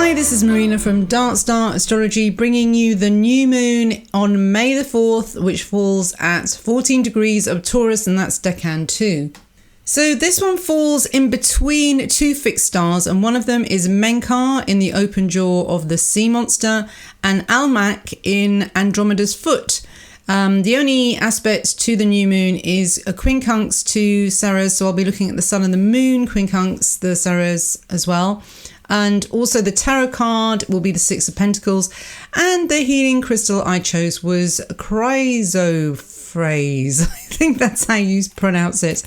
Hi, this is Marina from Darkstar Astrology, bringing you the new moon on May the 4th, which falls at 14 degrees of Taurus, and that's decan 2. So this one falls in between two fixed stars, and one of them is Menkar in the open jaw of the sea monster and Almach in Andromeda's foot. The only aspect to the new moon is a Quincunx to Ceres, so I'll be looking at the sun and the moon, Quincunx, the Ceres as well. And also the tarot card will be the Six of Pentacles, and the healing crystal I chose was Chrysoprase. I think that's how you pronounce it.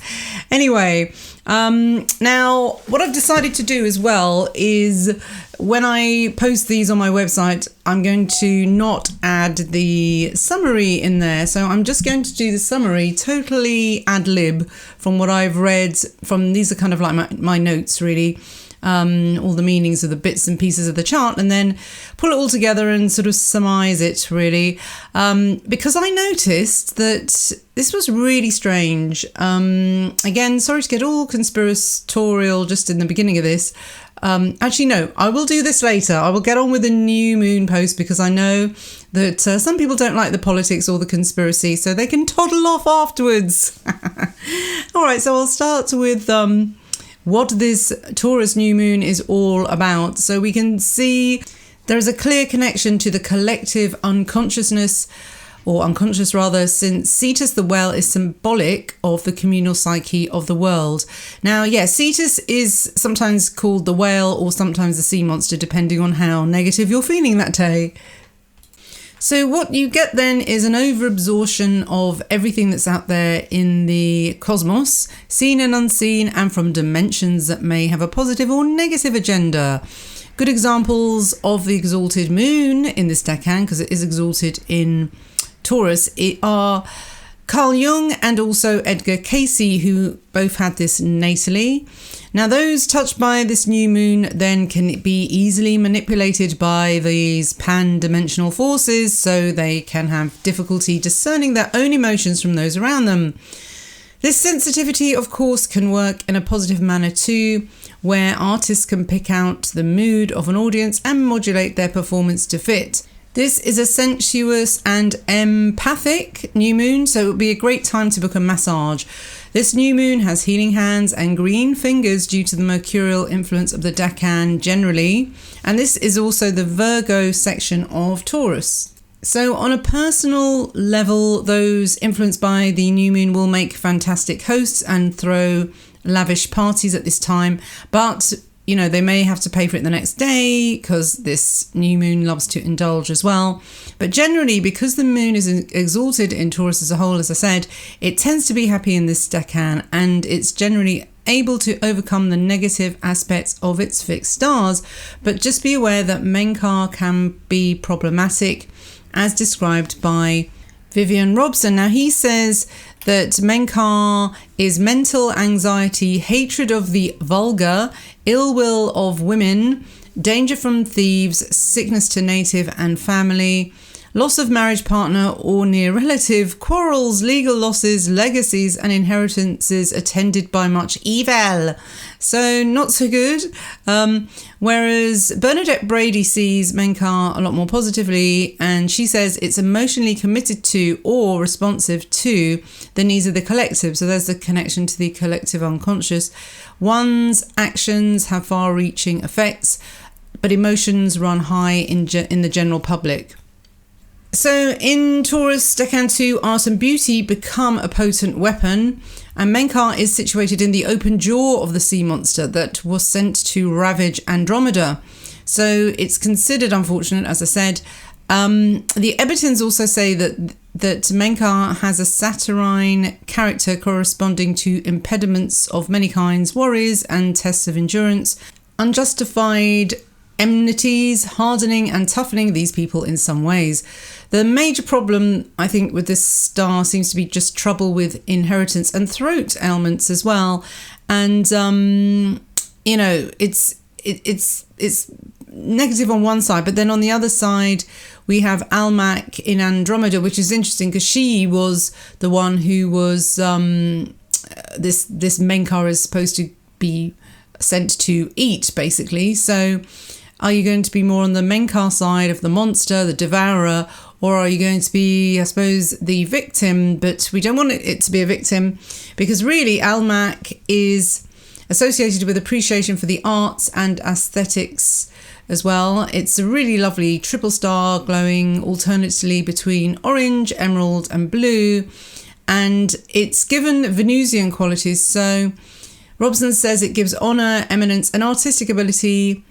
Anyway, now what I've decided to do as well is when I post these on my website, I'm going to not add the summary in there. So I'm just going to do the summary totally ad lib from what I've read from, these are kind of like my notes really. All the meanings of the bits and pieces of the chart, and then pull it all together and sort of surmise it really, because I noticed that this was really strange. Again, sorry to get all conspiratorial just in the beginning of this. Actually no, I will do this later. I will get on with the new moon post because I know that some people don't like the politics or the conspiracy, so they can toddle off afterwards. All right, so I'll start with what this Taurus new moon is all about. So we can see there is a clear connection to the collective unconsciousness, or unconscious rather, since Cetus the whale is symbolic of the communal psyche of the world. Now, yeah, Cetus is sometimes called the whale or sometimes the sea monster, depending on how negative you're feeling that day. So what you get then is an overabsorption of everything that's out there in the cosmos, seen and unseen, and from dimensions that may have a positive or negative agenda. Good examples of the exalted moon in this decan, because it is exalted in Taurus, are Carl Jung and also Edgar Cayce, who both had this natally. Now, those touched by this new moon then can be easily manipulated by these pan-dimensional forces, so they can have difficulty discerning their own emotions from those around them. This sensitivity, of course, can work in a positive manner too, where artists can pick out the mood of an audience and modulate their performance to fit. This is a sensuous and empathic new moon, so it would be a great time to book a massage. This new moon has healing hands and green fingers due to the mercurial influence of the decan generally, and this is also the Virgo section of Taurus. So on a personal level, those influenced by the new moon will make fantastic hosts and throw lavish parties at this time, but you know, they may have to pay for it the next day because this new moon loves to indulge as well. But generally, because the moon is exalted in Taurus as a whole, as I said, it tends to be happy in this decan, and it's generally able to overcome the negative aspects of its fixed stars. But just be aware that Menkar can be problematic, as described by Vivian Robson. Now, he says that Menkar is mental anxiety, hatred of the vulgar, ill will of women, danger from thieves, sickness to native and family, loss of marriage partner or near relative, quarrels, legal losses, legacies and inheritances attended by much evil. So not so good. Whereas Bernadette Brady sees Menkar a lot more positively, and she says it's emotionally committed to or responsive to the needs of the collective. So there's the connection to the collective unconscious. One's actions have far-reaching effects, but emotions run high in the general public. So in Taurus, decan 2, art and beauty become a potent weapon, and Menkar is situated in the open jaw of the sea monster that was sent to ravage Andromeda. So it's considered unfortunate, as I said. The Ebertons also say that Menkar has a saturnine character corresponding to impediments of many kinds, worries and tests of endurance, unjustified enmities, hardening and toughening these people in some ways. The major problem, I think, with this star seems to be just trouble with inheritance and throat ailments as well. And, you know, it's negative on one side, but then on the other side, we have Almach in Andromeda, which is interesting because she was the one who was, this Menkar is supposed to be sent to eat, basically. So Are you going to be more on the Menkar side of the monster, the devourer, or are you going to be, I suppose, the victim? But we don't want it to be a victim, because really Almac is associated with appreciation for the arts and aesthetics as well. It's a really lovely triple star glowing alternately between orange, emerald and blue, and it's given Venusian qualities. So Robson says it gives honour, eminence and artistic ability,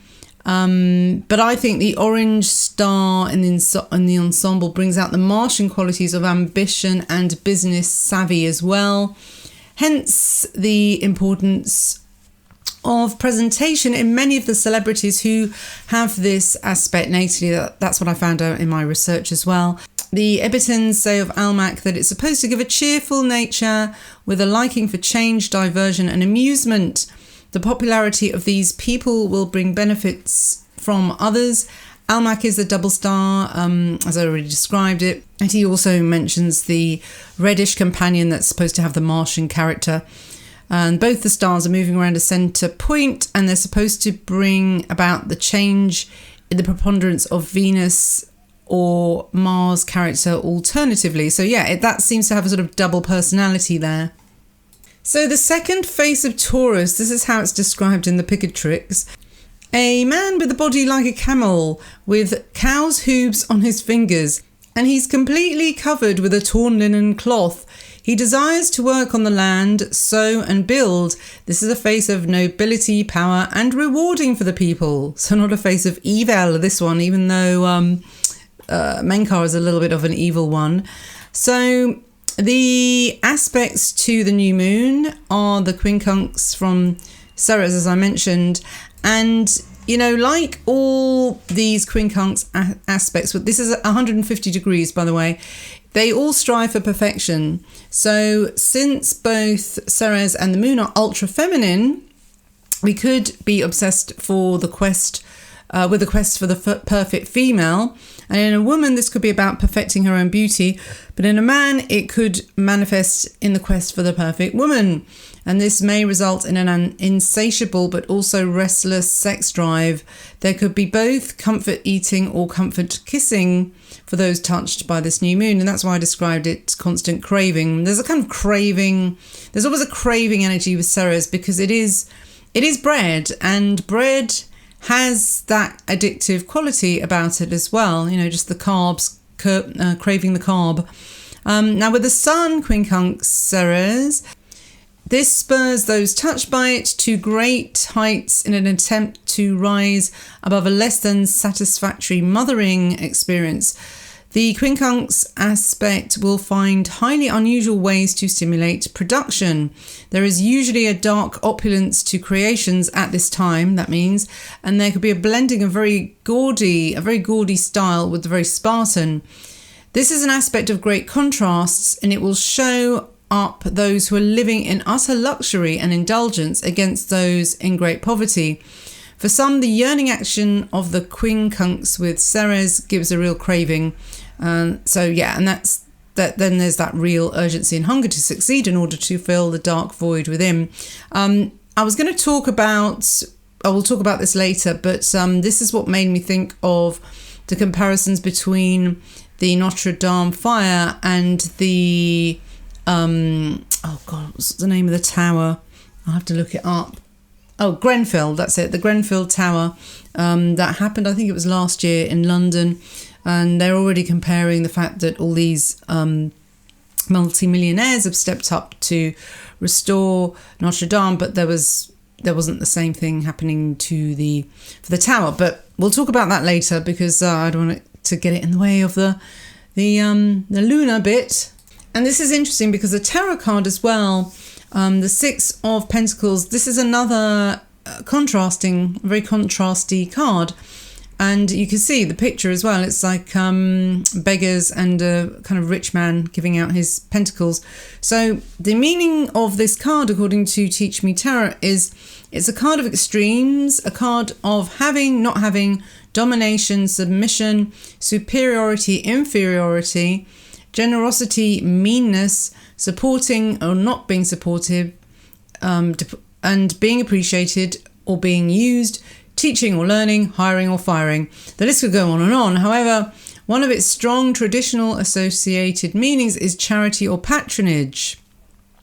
but I think the orange star in the ensemble brings out the Martian qualities of ambition and business savvy as well. Hence the importance of presentation in many of the celebrities who have this aspect natally. That's what I found out in my research as well. The Ebitans say of Almac that it's supposed to give a cheerful nature with a liking for change, diversion and amusement. The popularity of these people will bring benefits from others. Almac is a double star, as I already described it. And he also mentions the reddish companion that's supposed to have the Martian character. And both the stars are moving around a centre point, and they're supposed to bring about the change in the preponderance of Venus or Mars character alternatively. So yeah, that seems to have a sort of double personality there. So the second face of Taurus, this is how it's described in the Picatrix. A man with a body like a camel, with cow's hooves on his fingers, and he's completely covered with a torn linen cloth. He desires to work on the land, sow and build. This is a face of nobility, power and rewarding for the people. So not a face of evil, this one, even though Menkar is a little bit of an evil one. So the aspects to the new moon are the Quincunx from Ceres, as I mentioned. And, you know, like all these Quincunx aspects, but this is 150 degrees, by the way, they all strive for perfection. So since both Ceres and the moon are ultra feminine, we could be obsessed for the quest with the quest for the perfect female. And in a woman, this could be about perfecting her own beauty. But in a man, it could manifest in the quest for the perfect woman. And this may result in an insatiable but also restless sex drive. There could be both comfort eating or comfort kissing for those touched by this new moon. And that's why I described it constant craving. There's a kind of craving. There's always a craving energy with Ceres, because it is bread, and bread has that addictive quality about it as well. You know, just the carbs, craving the carb. Now with the sun, Quincunx Ceres, this spurs those touched by it to great heights in an attempt to rise above a less than satisfactory mothering experience. The Quincunx aspect will find highly unusual ways to stimulate production. There is usually a dark opulence to creations at this time, that means, and there could be a blending of a very gaudy style with the very Spartan. This is an aspect of great contrasts, and it will show up those who are living in utter luxury and indulgence against those in great poverty. For some, the yearning action of the Quincunx with Ceres gives a real craving. So yeah, and that's that. Then there's that real urgency and hunger to succeed in order to fill the dark void within. I was going to talk about, I will talk about this later, but this is what made me think of the comparisons between the Notre Dame fire and the oh god, what's the name of the tower? I'll have to look it up. Oh, Grenfell, that's it, the Grenfell Tower. That happened, I think it was last year in London, and they're already comparing the fact that all these multi-millionaires have stepped up to restore Notre Dame, but there wasn't the same thing happening for the tower. But we'll talk about that later, because I don't want it to get it in the way of the lunar bit. And this is interesting because the tarot card as well, the Six of Pentacles, this is another very contrasty card. And you can see the picture as well. It's like beggars and a kind of rich man giving out his pentacles. So the meaning of this card, according to Teach Me Tarot, is it's a card of extremes, a card of having, not having, domination, submission, superiority, inferiority, generosity, meanness, supporting or not being supportive, and being appreciated or being used, teaching or learning, hiring or firing. The list could go on and on. However, one of its strong traditional associated meanings is charity or patronage.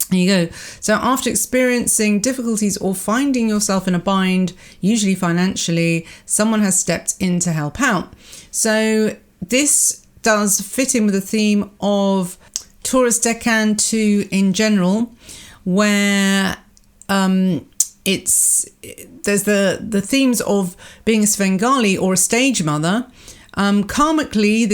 There you go. So after experiencing difficulties or finding yourself in a bind, usually financially, someone has stepped in to help out. So this does fit in with the theme of Taurus decan 2 in general, where there's the themes of being a Svengali or a stage mother. Karmically,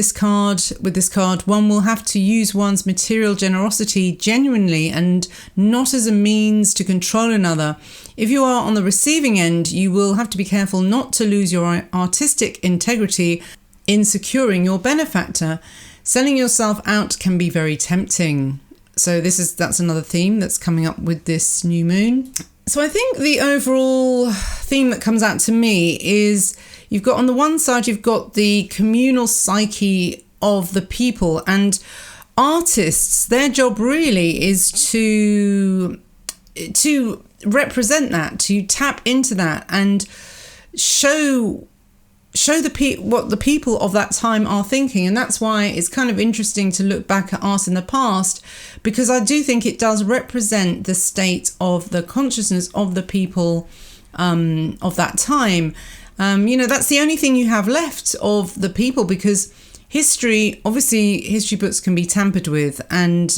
with this card, one will have to use one's material generosity genuinely and not as a means to control another. If you are on the receiving end, you will have to be careful not to lose your artistic integrity in securing your benefactor. Selling yourself out can be very tempting. So that's another theme that's coming up with this new moon. So I think the overall theme that comes out to me is you've got on the one side, you've got the communal psyche of the people, and artists, their job really is to represent that, to tap into that and show what the people of that time are thinking. And that's why it's kind of interesting to look back at art in the past, because I do think it does represent the state of the consciousness of the people of that time. That's the only thing you have left of the people, because history books can be tampered with, and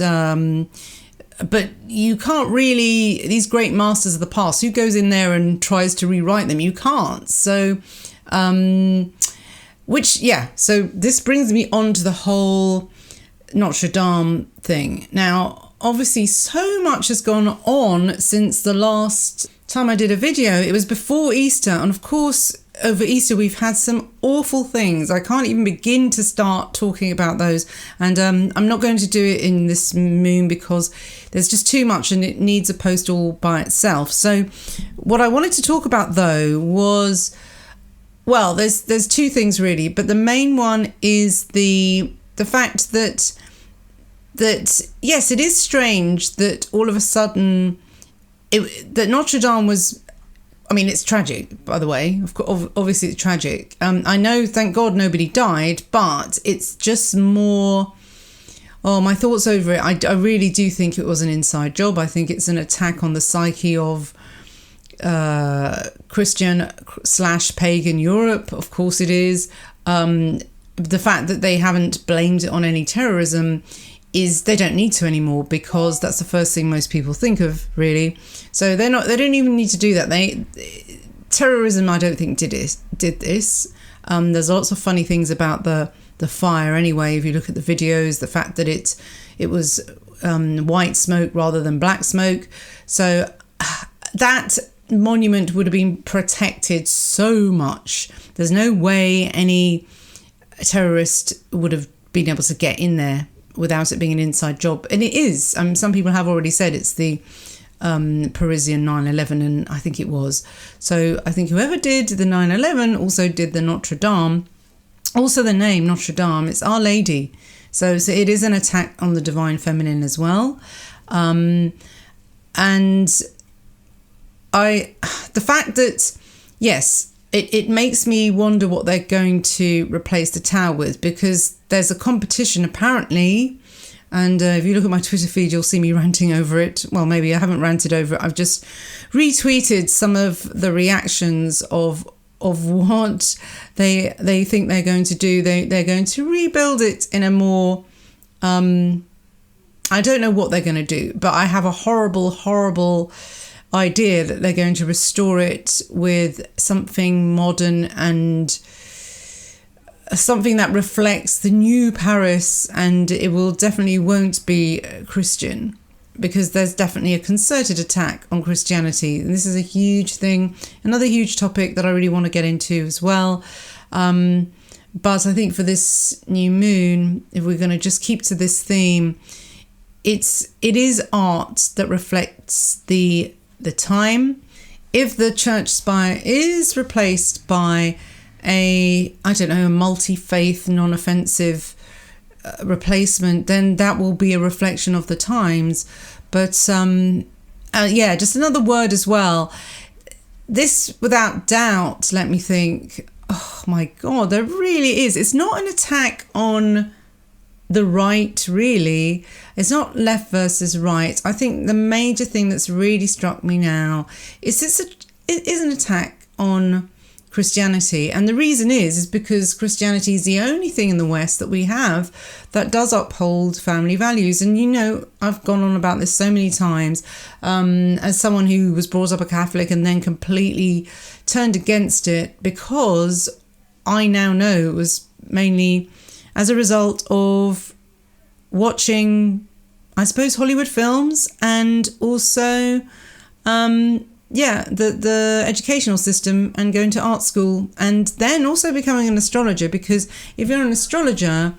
but you can't really, these great masters of the past, who goes in there and tries to rewrite them? You can't. So so this brings me on to the whole Notre Dame thing. Now, obviously, so much has gone on since the last time I did a video. It was before Easter, and of course, over Easter, we've had some awful things. I can't even begin to start talking about those. And I'm not going to do it in this moon because there's just too much and it needs a post all by itself. So what I wanted to talk about, though, was, well, there's two things really, but the main one is the fact that yes, it is strange that all of a sudden that Notre Dame was, I mean, it's tragic, by the way. Obviously, it's tragic. I know, thank God, nobody died, but it's just more. Oh, my thoughts over it. I really do think it was an inside job. I think it's an attack on the psyche of Christian/pagan Europe. Of course, it is. The fact that they haven't blamed it on any terrorism is they don't need to anymore, because that's the first thing most people think of, really. So they don't even need to do that. Terrorism, I don't think did this. There's lots of funny things about the fire anyway. If you look at the videos, the fact that it was white smoke rather than black smoke. So that monument would have been protected so much. There's no way any terrorist would have been able to get in there without it being an inside job. And it is. Some people have already said it's the Parisian 9/11, and I think it was. So I think whoever did the 9/11 also did the Notre Dame. Also the name Notre Dame, it's Our Lady. So it is an attack on the divine feminine as well. And the fact that, yes, it makes me wonder what they're going to replace the tower with, because there's a competition apparently. And if you look at my Twitter feed, you'll see me ranting over it. Well, maybe I haven't ranted over it. I've just retweeted some of the reactions of what they think they're going to do. They're going to rebuild it in a more... I don't know what they're going to do, but I have a horrible idea that they're going to restore it with something modern and something that reflects the new Paris, and it definitely won't be Christian, because there's definitely a concerted attack on Christianity, and this is a huge thing, another huge topic that I really want to get into as well. But I think for this new moon, if we're going to just keep to this theme, it is art that reflects the time. If the church spire is replaced by a multi-faith, non-offensive replacement, then that will be a reflection of the times. But just another word as well. this, without doubt, let me think, oh my God, there really is. It's not an attack on the right, really. It's not left versus right. I think the major thing that's really struck me now is it is an attack on Christianity. And the reason is because Christianity is the only thing in the West that we have that does uphold family values. And, you know, I've gone on about this so many times, as someone who was brought up a Catholic and then completely turned against it, because I now know it was mainly as a result of watching, I suppose, Hollywood films, and also, the educational system, and going to art school, and then also becoming an astrologer. Because if you're an astrologer,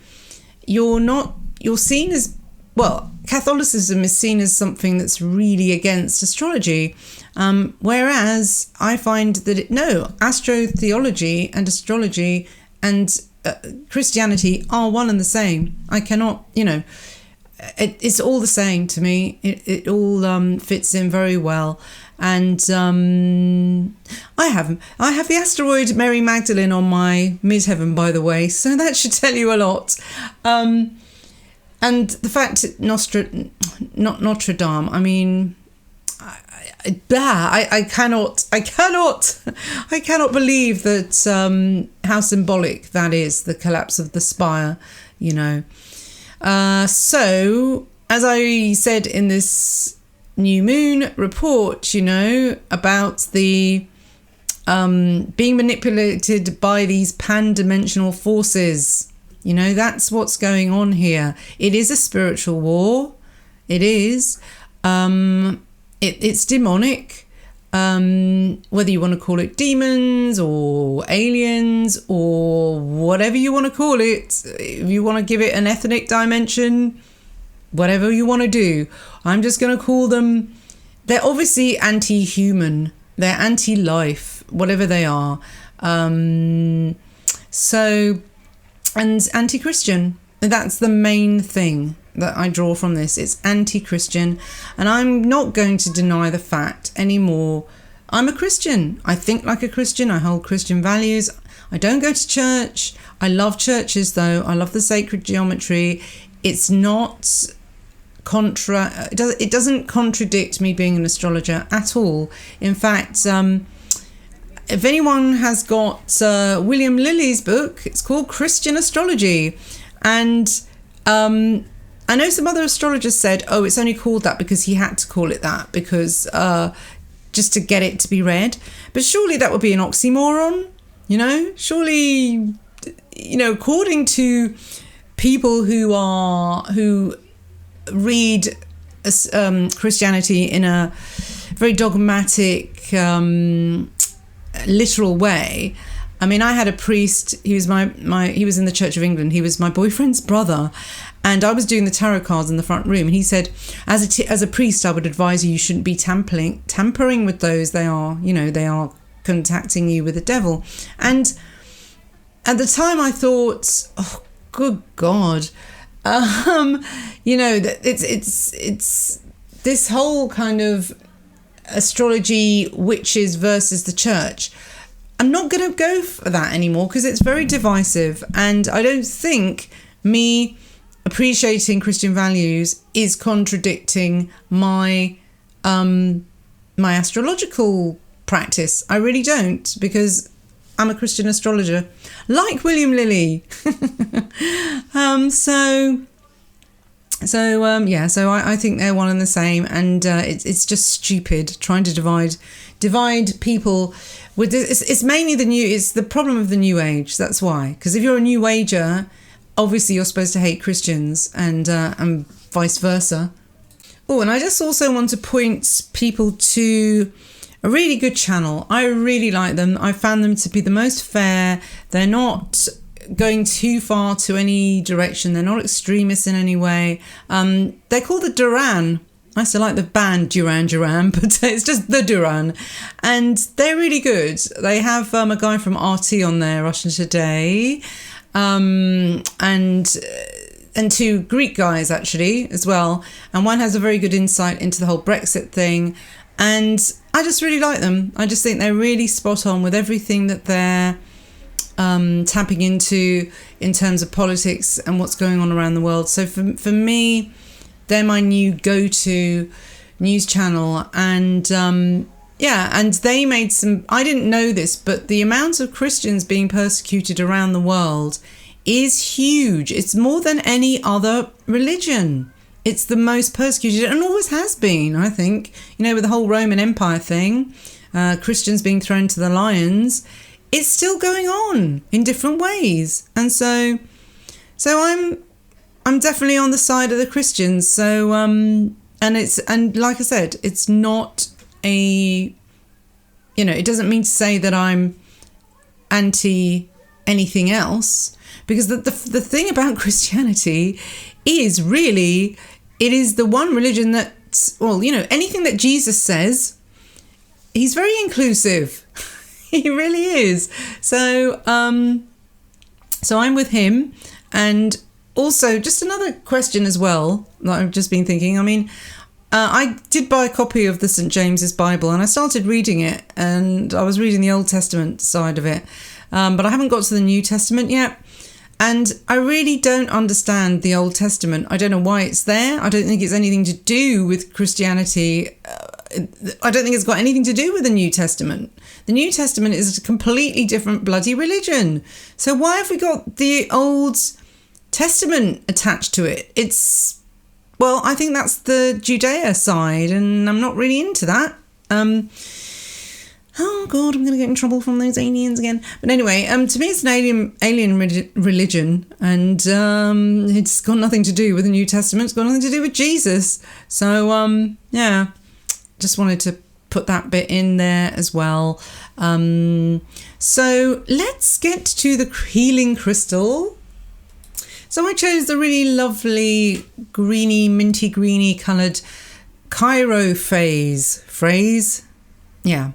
you're seen as, well, Catholicism is seen as something that's really against astrology. Whereas I find that astrotheology and astrology and Christianity are one and the same. I cannot, it's all the same to me. It all fits in very well. And I have the asteroid Mary Magdalene on my midheaven, by the way, so that should tell you a lot. And the fact not Notre Dame, I mean, I cannot believe that how symbolic that is, the collapse of the spire, So, as I said in this new moon report, about the being manipulated by these pan-dimensional forces, that's what's going on here. It is a spiritual war. It is. It's demonic, whether you want to call it demons or aliens or whatever you want to call it. If you want to give it an ethnic dimension, whatever you want to do, I'm just going to call them, they're obviously anti-human, they're anti-life, whatever they are. And anti-Christian. That's the main thing that I draw from this. It's anti-Christian, and I'm not going to deny the fact anymore. I'm a Christian. I think like a Christian. I hold Christian values. I don't go to church. I love churches, though. I love the sacred geometry. It's not it doesn't contradict me being an astrologer at all. In fact, if anyone has got William Lilly's book, it's called Christian Astrology, and I know some other astrologers said, oh, it's only called that because he had to call it that, because just to get it to be read. But surely that would be an oxymoron, Surely, according to people who read Christianity in a very dogmatic, literal way. I mean, I had a priest. He was he was in the Church of England. He was my boyfriend's brother, and I was doing the tarot cards in the front room. And he said, as a priest, I would advise you shouldn't be tampering with those. They are contacting you with the devil. And at the time, I thought, oh, good God. It's this whole kind of astrology witches versus the church. I'm not going to go for that anymore because it's very divisive, and I don't think me appreciating Christian values is contradicting my my astrological practice. I really don't, because I'm a Christian astrologer, like William Lilly. So I think they're one and the same, and it's just stupid trying to divide people with this. It's mainly it's the problem of the New Age. That's why, because if you're a New Ager, obviously you're supposed to hate Christians, and vice versa. Oh, and I just also want to point people to a really good channel. I really like them. I found them to be the most fair. They're not going too far to any direction. They're not extremists in any way. They're called the Duran. I still like the band Duran Duran, but it's just the Duran. And they're really good. They have a guy from RT on there, Russian Today, and two Greek guys actually as well. And one has a very good insight into the whole Brexit thing. And I just really like them. I just think they're really spot on with everything that they're tapping into in terms of politics and what's going on around the world. So for me, they're my new go-to news channel. And and they made some, I didn't know this, but the amount of Christians being persecuted around the world is huge. It's more than any other religion. It's the most persecuted and always has been, I think. With the whole Roman Empire thing, Christians being thrown to the lions, it's still going on in different ways. And so I'm definitely on the side of the Christians. So and like I said, it's not it doesn't mean to say that I'm anti anything else, because the thing about Christianity is really, it is the one religion that, anything that Jesus says, he's very inclusive. He really is. So I'm with him. And also, just another question as well that I've just been thinking. I mean, I did buy a copy of the St. James's Bible, and I started reading it, and I was reading the Old Testament side of it, but I haven't got to the New Testament yet. And I really don't understand the Old Testament. I don't know why it's there. I don't think it's anything to do with Christianity. I don't think it's got anything to do with the New Testament. The New Testament is a completely different bloody religion. So why have we got the Old Testament attached to it? I think that's the Judea side, and I'm not really into that. Oh God, I'm going to get in trouble from those aliens again. But anyway, to me, it's an alien religion, and it's got nothing to do with the New Testament. It's got nothing to do with Jesus. So just wanted to put that bit in there as well. So let's get to the healing crystal. So I chose the really lovely minty greeny coloured Chrysoprase. Yeah.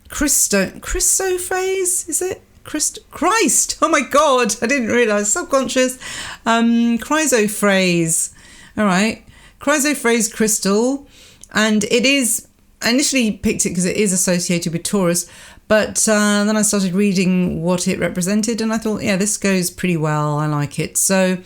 Chrysoprase, is it? Christ! Oh my God, I didn't realise. Subconscious. Chrysoprase. All right. Chrysoprase crystal. And it is, I initially picked it because it is associated with Taurus, but then I started reading what it represented, and I thought, yeah, this goes pretty well. I like it. So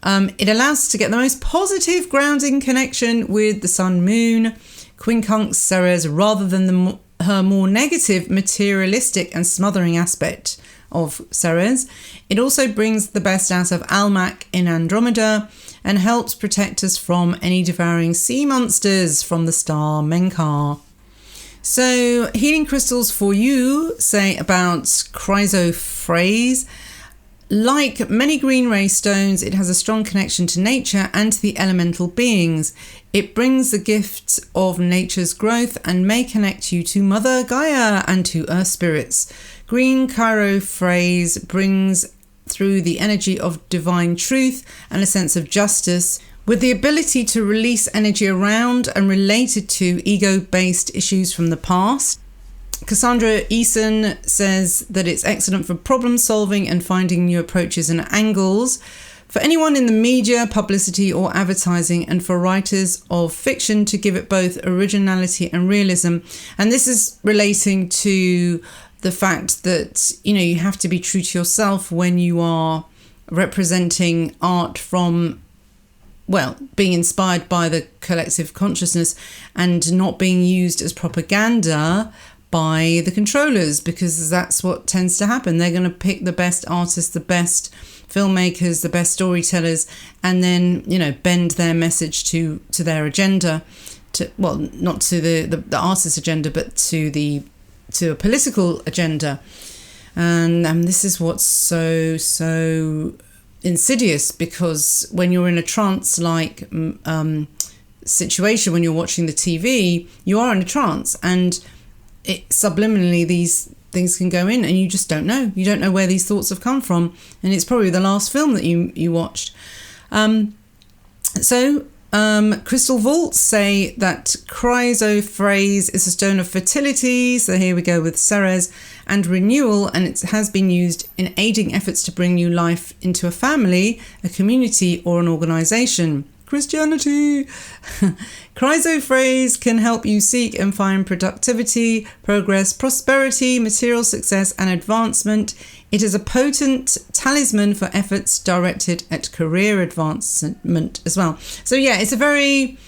it allows us to get the most positive grounding connection with the sun, moon, Quincunx, Ceres, rather than her more negative, materialistic and smothering aspect of Ceres. It also brings the best out of Almach in Andromeda and helps protect us from any devouring sea monsters from the star Menkar. So, healing crystals for you say about Chrysoprase. Like many green ray stones, it has a strong connection to nature and to the elemental beings. It brings the gift of nature's growth and may connect you to Mother Gaia and to earth spirits. Green Chrysoprase brings through the energy of divine truth and a sense of justice, with the ability to release energy around and related to ego-based issues from the past. Cassandra Eason says that it's excellent for problem solving and finding new approaches and angles. For anyone in the media, publicity or advertising, and for writers of fiction to give it both originality and realism. And this is relating to the fact that, you have to be true to yourself when you are representing art from, being inspired by the collective consciousness and not being used as propaganda by the controllers, because that's what tends to happen. They're going to pick the best artists, the best filmmakers, the best storytellers, and then, bend their message to their agenda, not to the artist's agenda, but to a political agenda. And this is what's so insidious, because when you're in a trance-like situation, when you're watching the TV, you are in a trance, and subliminally these things can go in, and you just don't know. You don't know where these thoughts have come from, and it's probably the last film that you watched. Crystal vaults say that Chrysoprase is a stone of fertility. So here we go with Ceres and renewal, and it has been used in aiding efforts to bring new life into a family, a community, or an organisation. Christianity. Chrysophrase can help you seek and find productivity, progress, prosperity, material success, and advancement. It is a potent talisman for efforts directed at career advancement as well. So yeah, it's a very...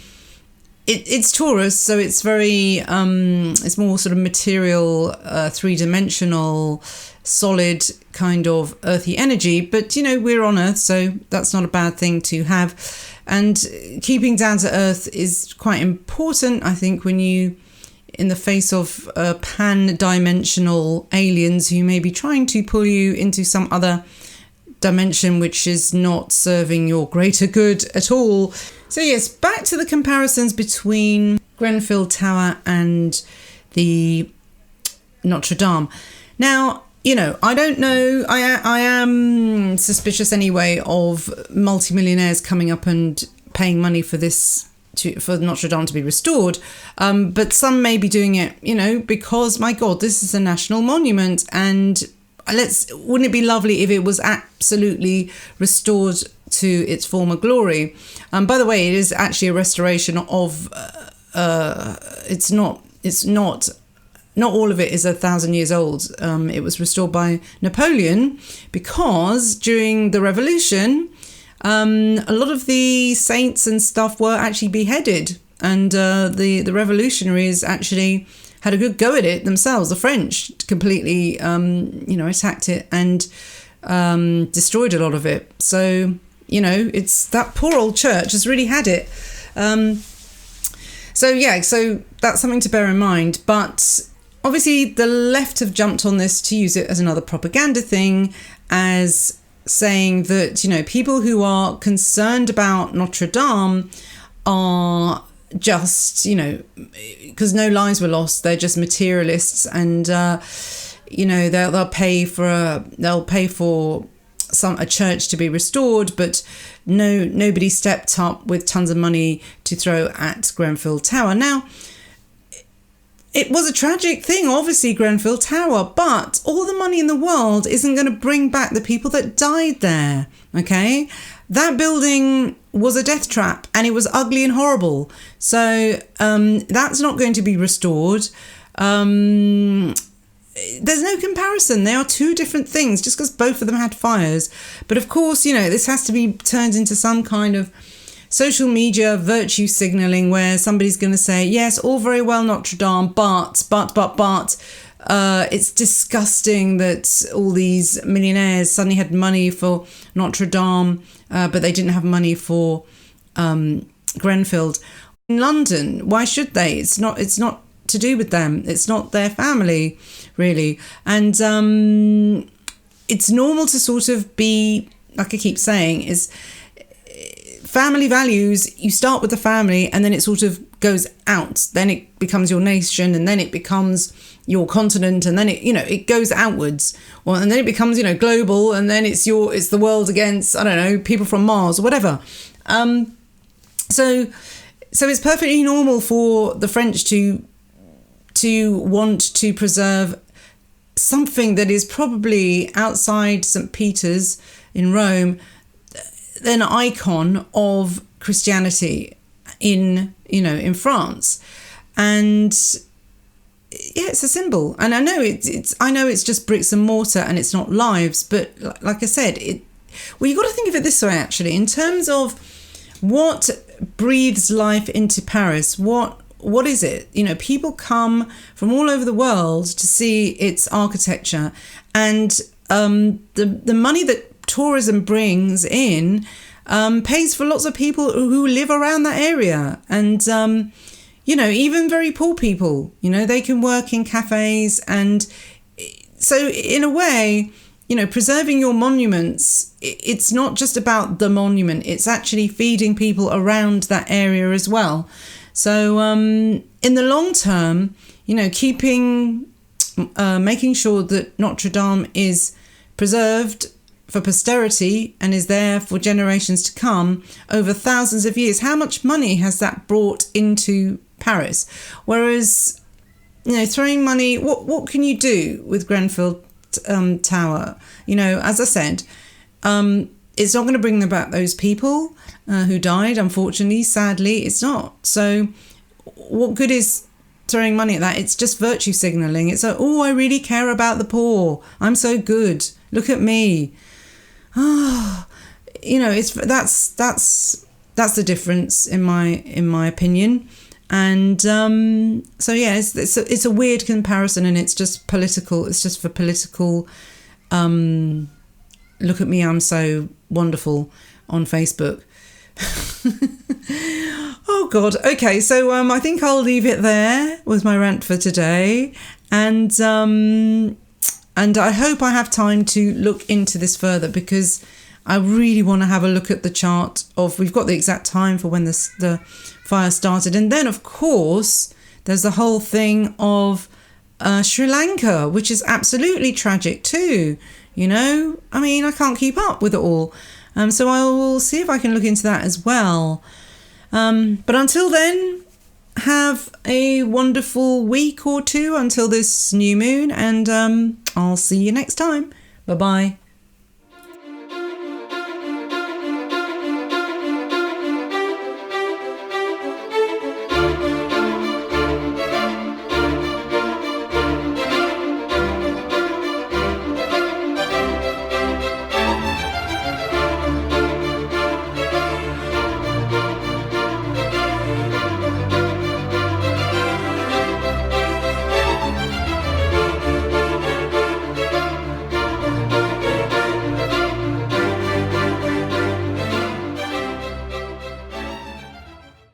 It's Taurus, so it's very, it's more sort of material, three-dimensional, solid kind of earthy energy. But, you know, we're on Earth, so that's not a bad thing to have. And keeping down to Earth is quite important, I think, when you, in the face of pan-dimensional aliens who may be trying to pull you into some other dimension which is not serving your greater good at all. So yes, back to the comparisons between Grenfell Tower and the Notre Dame. Now, you know, I don't know, I am suspicious anyway of multimillionaires coming up and paying money for this, for Notre Dame to be restored. But some may be doing it, you know, because, my God, this is a national monument, and wouldn't it be lovely if it was absolutely restored to its former glory? By the way, it is actually a restoration of, it's not all of it is 1,000 years old. It was restored by Napoleon because during the revolution, a lot of the saints and stuff were actually beheaded, and the revolutionaries actually had a good go at it themselves. The French completely, attacked it and destroyed a lot of it. So, you know, it's that poor old church has really had it. So that's something to bear in mind. But obviously the left have jumped on this to use it as another propaganda thing, as saying that, you know, people who are concerned about Notre Dame are just, you know, because no lives were lost, they're just materialists, and they'll pay for a church to be restored, but nobody stepped up with tons of money to throw at Grenfell Tower. Now, it was a tragic thing, obviously, Grenfell Tower, but all the money in the world isn't going to bring back the people that died there, okay? That building was a death trap, and it was ugly and horrible. So that's not going to be restored. There's no comparison. They are two different things, just because both of them had fires. But of course, you know, this has to be turned into some kind of social media virtue signaling where somebody's going to say, yes, all very well, Notre Dame, but it's disgusting that all these millionaires suddenly had money for Notre Dame, but they didn't have money for Grenfell. In London, why should they? It's not to do with them. It's not their family, really. And it's normal to sort of be, like I keep saying, is family values. You start with the family, and then it sort of goes out. Then it becomes your nation, and then it becomes your continent, and then it goes outwards. Well, and then it becomes, global, and then it's the world against, I don't know, people from Mars or whatever. So it's perfectly normal for the French to want to preserve something that is probably outside St. Peter's in Rome, an icon of Christianity in France. And yeah, it's a symbol. And I know it's just bricks and mortar and it's not lives, but like I said, you've got to think of it this way, actually, in terms of what breathes life into Paris. What is it? People come from all over the world to see its architecture, and the money that tourism brings in pays for lots of people who live around that area. And even very poor people, they can work in cafes. And so in a way, preserving your monuments, it's not just about the monument, it's actually feeding people around that area as well. So in the long term, making sure that Notre Dame is preserved for posterity and is there for generations to come over thousands of years. How much money has that brought into Paris? Whereas, throwing money, what can you do with Grenfell Tower? As I said, it's not going to bring about those people who died, unfortunately. Sadly, it's not. So what good is throwing money at that? It's just virtue signaling. It's like, oh, I really care about the poor. I'm so good. Look at me. Oh, it's that's the difference in my opinion. And so yeah, it's a weird comparison, and it's just political. It's just for political. Look at me, I'm so wonderful on Facebook. Oh God. Okay, so I think I'll leave it there with my rant for today, and I hope I have time to look into this further, because I really want to have a look at the chart of. We've got the exact time for when the fire started, and then of course there's the whole thing of Sri Lanka, which is absolutely tragic too. I mean, I can't keep up with it all. So I will see if I can look into that as well. But until then, have a wonderful week or two until this new moon, and I'll see you next time. Bye-bye.